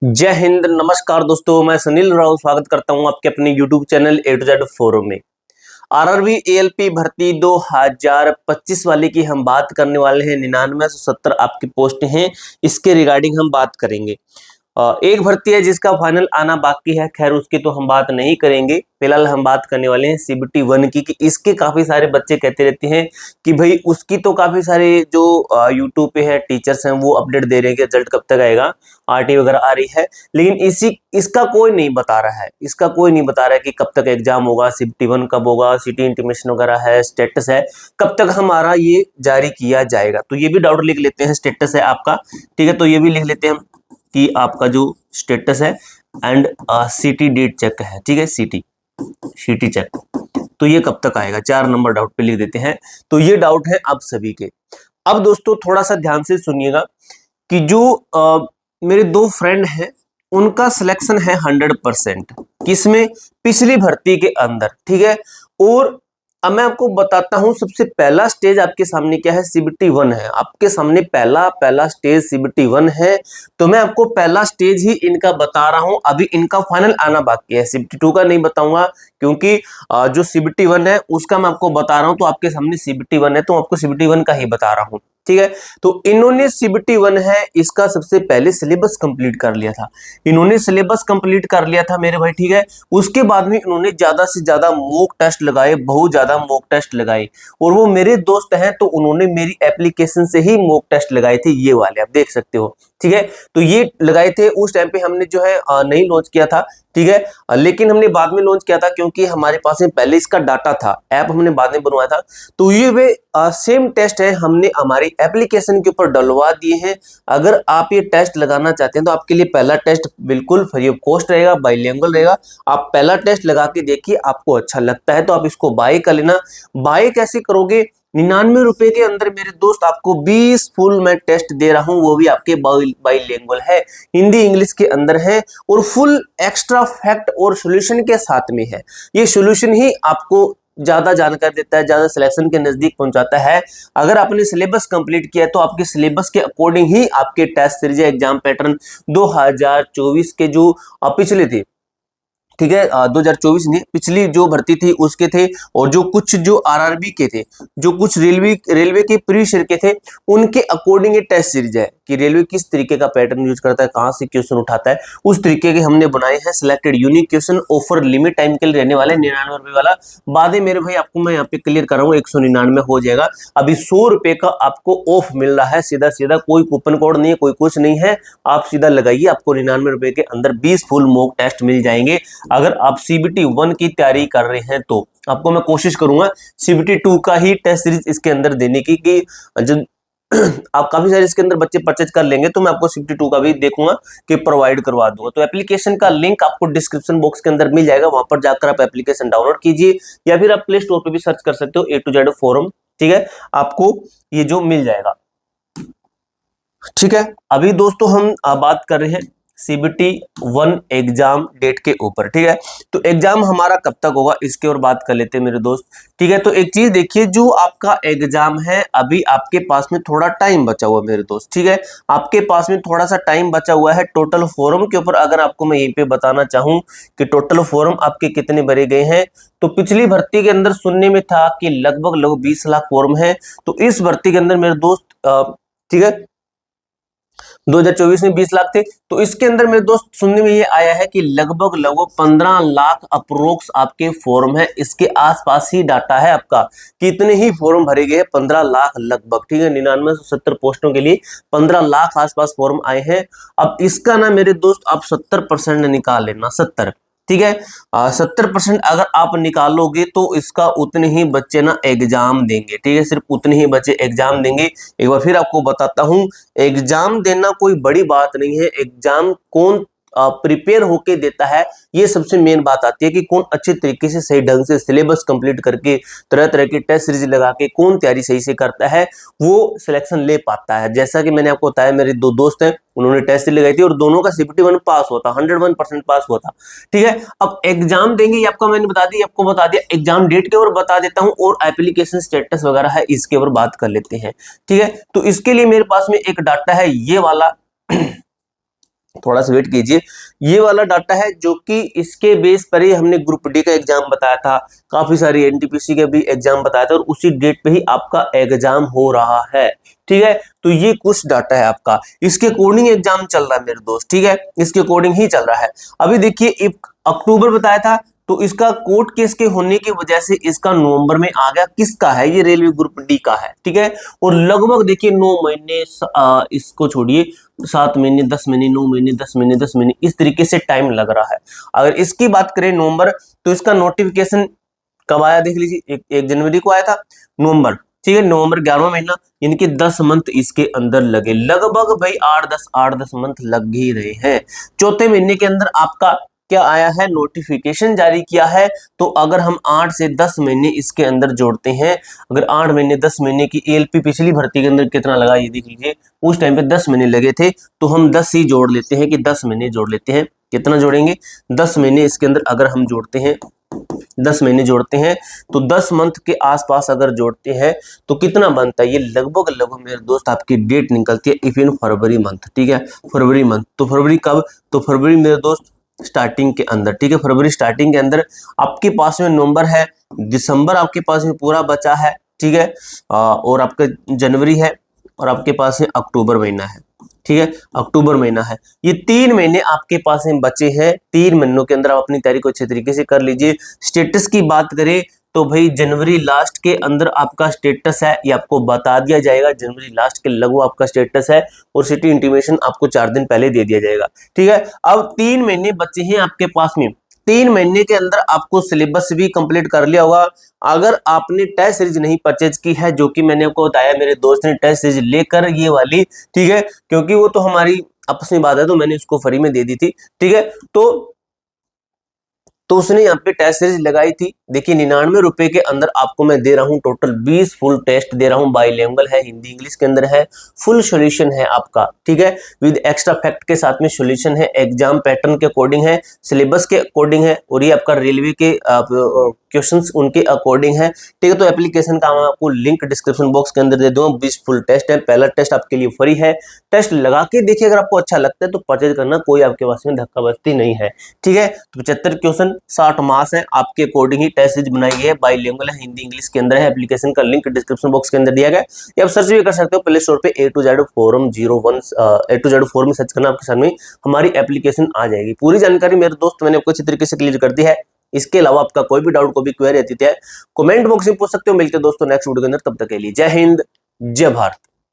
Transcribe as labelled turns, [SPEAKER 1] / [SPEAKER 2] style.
[SPEAKER 1] जय हिंद, नमस्कार दोस्तों। मैं सुनील राव स्वागत करता हूं आपके अपने YouTube channel A to Z forum में। आरआरबी एएलपी भर्ती 2025 वाले की हम बात करने वाले हैं। 9970 आपकी पोस्ट हैं, इसके रिगार्डिंग हम बात करेंगे। एक भर्ती है जिसका फाइनल आना बाकी है, खैर उसकी तो हम बात नहीं करेंगे। फिलहाल हम बात करने वाले हैं सीबीटी 1 की कि इसके काफी सारे बच्चे कहते रहते हैं कि भाई उसकी तो काफी सारे जो यूट्यूब पे है टीचर्स हैं वो अपडेट दे रहे हैं कि रिजल्ट कब तक आएगा, आरटी वगैरह आ रही है, लेकिन इसका कोई नहीं बता रहा है। इसका कोई नहीं बता रहा है कि कब तक एग्जाम होगा, सीबीटी 1 कब होगा, सिटी इंटीमेशन वगैरह है, स्टेटस है, कब तक हमारा ये जारी किया जाएगा। तो ये भी डाउट लिख लेते हैं, स्टेटस है आपका, ठीक है, तो ये भी लिख लेते हैं कि आपका जो स्टेटस है एंड सीटी डेट चेक है, ठीक है, सीटी चेक, तो ये कब तक आएगा, 4 नंबर डाउट पे लिख देते हैं। तो ये डाउट है आप सभी के। अब दोस्तों थोड़ा सा ध्यान से सुनिएगा कि जो मेरे 2 फ्रेंड हैं उनका सिलेक्शन है 100% किसमें, पिछली भर्ती के अंदर, ठीक है। और अब मैं आपको बताता हूं, सबसे पहला स्टेज आपके सामने क्या है, सीबीटी 1 है आपके सामने, पहला स्टेज सीबीटी 1 है। तो मैं आपको पहला स्टेज ही इनका बता रहा हूं, अभी इनका फाइनल आना बाकी है। सीबीटी 2 का नहीं बताऊंगा क्योंकि जो सीबीटी 1 है उसका मैं आपको बता रहा हूं, तो आपके सामने सीबीटी 1 है तो आपको सीबीटी 1 का ही बता रहा हूं, ठीक है। तो इन्होंने सीबीटी 1 है इसका सबसे पहले सिलेबस कंप्लीट कर लिया था, इन्होंने सिलेबस कंप्लीट कर लिया था मेरे भाई, ठीक है। उसके बाद में इन्होंने ज्यादा से ज्यादा मॉक टेस्ट लगाए, बहुत ज्यादा मॉक टेस्ट लगाए, और वो मेरे दोस्त हैं तो उन्होंने मेरी एप्लीकेशन से ही मॉक टेस्ट लगाए थे, ये वाले आप देख सकते हो, ठीक है। तो ये लगाए थे, उस टाइम पे हमने जो है नहीं लॉन्च किया था, ठीक है, लेकिन हमने बाद में लॉन्च किया था क्योंकि हमारे पास में पहले इसका डाटा था, ऐप हमने बाद में बनवाया था। तो ये वे सेम टेस्ट है, हमने हमारी एप्लीकेशन के ऊपर डलवा दिए हैं। अगर आप ये टेस्ट लगाना चाहते हैं तो आपके लिए पहला टेस्ट बिल्कुल फ्री ऑफ कॉस्ट रहेगा, बाइलिंगुअल रहेगा। आप पहला टेस्ट लगा के देखिए, आपको अच्छा लगता है तो आप इसको बाय कर लेना। बाय कैसे करोगे, 99 रुपए के अंदर मेरे दोस्त आपको 20 फुल मैं टेस्ट दे रहा हूं, वो भी आपके बाइलिंगुअल है, हिंदी इंग्लिश के अंदर है, और फुल एक्स्ट्रा फैक्ट और सॉल्यूशन के साथ में है। ये सॉल्यूशन ही आपको ज्यादा जानकारी देता है, ज्यादा सिलेक्शन के नजदीक पहुंचाता है। अगर आपने सिलेबस कंप्लीट किया है तो आपके सिलेबस के अकॉर्डिंग ही आपके टेस्ट सीरीज एग्जाम पैटर्न 2024 के जो पिछले थे, ठीक है, 2024 नहीं, पिछली जो भर्ती थी उसके थे, और जो कुछ जो आरआरबी के थे, जो कुछ रेलवे के प्रीवियस ईयर के थे, उनके अकॉर्डिंग ये टेस्ट सीरीज है कि रेलवे किस तरीके का पैटर्न यूज करता है, कहां से क्वेश्चन उठाता है, उस तरीके के हमने बनाए हैं। Selected unique question, offer limit time के लिए रहने वाले 99 रुपए वाला। बाद में मेरे भाई आपको मैं यहाँ पे क्लियर कर रहा हूँ, 199 हो जाएगा। अभी 100 रुपए का आपको ऑफ मिल रहा है, सीधा सीधा, कोई कूपन कोड नहीं है, कोई कुछ नहीं है, आप सीधा लगाइए, आपको 99 रुपए के अंदर 20 फुल मॉक टेस्ट मिल जाएंगे। अगर आप सीबीटी 1 की तैयारी कर रहे हैं तो आपको मैं कोशिश करूंगा सीबीटी 2 का ही टेस्ट सीरीज इसके अंदर देने की, कि जब आप काफी सारे इसके अंदर बच्चे परचेज कर लेंगे तो मैं आपको सीबीटी 2 का भी देखूंगा कि प्रोवाइड करवा दूंगा। तो एप्लीकेशन का लिंक आपको डिस्क्रिप्शन बॉक्स के अंदर मिल जाएगा, वहां पर जाकर आप एप्लीकेशन डाउनलोड कीजिए, या फिर आप प्ले स्टोर पे भी सर्च कर सकते हो, ए टू जेड फोरम, ठीक है, आपको ये जो मिल जाएगा, ठीक है। अभी दोस्तों हम बात कर रहे हैं सीबीटी 1 एग्जाम डेट के ऊपर, ठीक है। तो एग्जाम हमारा कब तक होगा इसके और बात कर लेते हैं मेरे दोस्त, ठीक है। तो एक चीज देखिए, जो आपका एग्जाम है अभी आपके पास में थोड़ा टाइम बचा हुआ है मेरे दोस्त, ठीक है, आपके पास में थोड़ा सा टाइम बचा हुआ है। टोटल फॉर्म के ऊपर अगर आपको मैं यहीं पे बताना चाहूं कि टोटल फॉर्म आपके कितने भरे गए हैं, तो पिछली भर्ती के अंदर सुनने में था कि लगभग 20 लाख फॉर्म है। तो इस भर्ती के अंदर मेरे दोस्त, ठीक है, 2024 में 20 लाख थे, तो इसके अंदर मेरे दोस्त सुनने में ये आया है कि लगभग 15 लाख अप्रोक्स आपके फॉर्म है, इसके आसपास ही डाटा है आपका कि इतने ही फॉर्म भरे गए हैं, 15 लाख लगभग, ठीक है। 9970 पोस्टों के लिए 15 लाख आसपास फॉर्म आए हैं। अब इसका ना मेरे दोस्त आप 70% निकाल लेना, 70, ठीक है, 70% अगर आप निकालोगे तो इसका उतने ही बच्चे ना एग्जाम देंगे, ठीक है, सिर्फ उतने ही बच्चे एग्जाम देंगे। एक बार फिर आपको बताता हूं, एग्जाम देना कोई बड़ी बात नहीं है, एग्जाम कौन प्रिपेयर होके देता है, ये सबसे मेन बात आती है कि कौन अच्छे तरीके से सही ढंग से सिलेबस कंप्लीट करके तरह तरह की टेस्ट सीरीज लगा के कौन तैयारी सही से करता है, वो सिलेक्शन ले पाता है। जैसा कि मैंने आपको बताया, मेरे 2 दोस्त हैं, उन्होंने टेस्ट लगाई थी और दोनों का सीबीटी 1 पास होता, 101% पास होता, ठीक है। अब एग्जाम देंगे, ये आपको मैंने बता दी, आपको बता दिया, एग्जाम डेट के ऊपर बता देता हूं, और एप्लीकेशन स्टेटस वगैरह है इसके ऊपर बात कर लेते हैं, ठीक है। तो इसके लिए मेरे पास में एक डाटा है ये वाला थोड़ा सा वेट कीजिए। ये वाला डाटा है जो कि इसके बेस पर ही हमने ग्रुप डी का एग्जाम बताया था, काफी सारी एनटीपीसी का भी एग्जाम बताया था और उसी डेट पे ही आपका एग्जाम हो रहा है। ठीक है, तो ये कुछ डाटा है आपका, इसके अकॉर्डिंग एग्जाम चल रहा है मेरे दोस्त। ठीक है, इसके अकॉर्डिंग ही चल रहा है। अभी देखिए अक्टूबर बताया था, तो इसका कोर्ट केस के होने की वजह से इसका नवंबर में आ गया। किसका है ये? रेलवे ग्रुप डी का है। ठीक है, और लगभग देखिए 9 महीने, इसको छोड़िए, 7 महीने, 10 महीने, 9 महीने, 10 महीने, 10 महीने, इस तरीके से टाइम लग रहा है। अगर इसकी बात करें नवंबर, तो इसका नोटिफिकेशन कब आया देख लीजिए, 1 जनवरी को आया था, नवंबर। ठीक है, नवंबर 11वां महीना, यानी कि 10 मंथ इसके अंदर लगे, लगभग भाई 8-10 मंथ लग ही रहे हैं। चौथे महीने के अंदर आपका क्या आया है? नोटिफिकेशन जारी किया है। तो अगर हम 8 से 10 महीने इसके अंदर जोड़ते हैं, अगर 8 महीने 10 महीने की एएलपी पिछली भर्ती के अंदर कितना लगा ये देख लीजिए, उस टाइम पे 10 महीने लगे थे, तो हम 10 ही जोड़ लेते हैं कि 10 महीने जोड़ लेते हैं। कितना जोड़ेंगे? 10 महीने इसके अंदर अगर हम जोड़ते हैं, 10 महीने जोड़ते हैं, तो 10 मंथ के आसपास अगर जोड़ते हैं तो कितना बनता है? ये लगभग मेरे दोस्त आपकी डेट निकलती है इफ इन फरवरी मंथ। ठीक है, फरवरी मंथ, तो फरवरी कब? तो फरवरी मेरे दोस्त स्टार्टिंग के अंदर। ठीक है, फरवरी स्टार्टिंग के अंदर आपके पास में नवंबर है, दिसंबर आपके पास में पूरा बचा है। ठीक है, और आपका जनवरी है, और आपके पास में अक्टूबर महीना है। ठीक है, अक्टूबर महीना है। ये 3 महीने आपके पास में बचे हैं। 3 महीनों के अंदर आप अपनी तैयारी को अच्छे तरीके से कर लीजिए। स्टेटस की बात करें तो भाई जनवरी लास्ट के अंदर आपका स्टेटस है, ये आपको बता दिया जाएगा। जनवरी लास्ट के लगभग आपका स्टेटस है, और सिटी इंटीमेशन आपको 4 दिन पहले दे दिया जाएगा। ठीक है, अब 3 महीने बचे हैं आपके पास में। 3 महीने के अंदर आपको सिलेबस भी कंप्लीट कर लिया होगा। अगर आपने टेस्ट सीरीज नहीं परचेज की है, जो कि मैंने आपको बताया, मेरे दोस्त ने टेस्ट सीरीज लेकर ये वाली, ठीक है, क्योंकि वो तो हमारी आपस में बात है, तो मैंने इसको फ्री में दे दी थी। ठीक है, तो उसने यहाँ पे टेस्ट सीरीज लगाई थी। देखिए 99 रुपए के अंदर आपको मैं दे रहा हूँ टोटल 20 फुल टेस्ट दे रहा हूँ, बाईलिंगुअल है, हिंदी इंग्लिश के अंदर है, फुल सॉल्यूशन है आपका। ठीक है, विद एक्स्ट्रा फैक्ट के साथ में सॉल्यूशन है, एग्जाम पैटर्न के अकॉर्डिंग है, सिलेबस के अकॉर्डिंग है, और ये आपका रेलवे के क्वेश्चंस उनके अकॉर्डिंग है। ठीक है, तो एप्लीकेशन का मैं आपको लिंक डिस्क्रिप्शन बॉक्स के अंदर दे दूंगा। 20 फुल टेस्ट है, पहला टेस्ट आपके लिए फ्री है। टेस्ट लगा के देखिए, अगर आपको अच्छा लगता है तो परचेज करना, कोई आपके पास में धक्का बस्ती नहीं है। ठीक है, तो 75 क्वेश्चन 60 मार्क्स है, आपके अकॉर्डिंग ही टेस्ट सीरीज बनाई गई है, बाईलिंगुअल है, हिंदी इंग्लिश के अंदर है। एप्लीकेशन का लिंक डिस्क्रिप्शन बॉक्स के अंदर दिया गया है, ये आप सर्च भी कर सकते हो प्ले स्टोर पे। A to Z forum 01 A to Z forum में सर्च करना, आपके सामने हमारी एप्लीकेशन आ जाएगी। पूरी जानकारी मेरे दोस्त मैंने आपको अच्छी तरीके से क्लियर कर दी है। इसके अलावा आपका कोई भी डाउट, कोई भी क्वेरी रहती है, कमेंट बॉक्स में पूछ सकते हो। मिलते हैं दोस्तों नेक्स्ट वीडियो के अंदर, तब तक के लिए जय हिंद, जय भारत।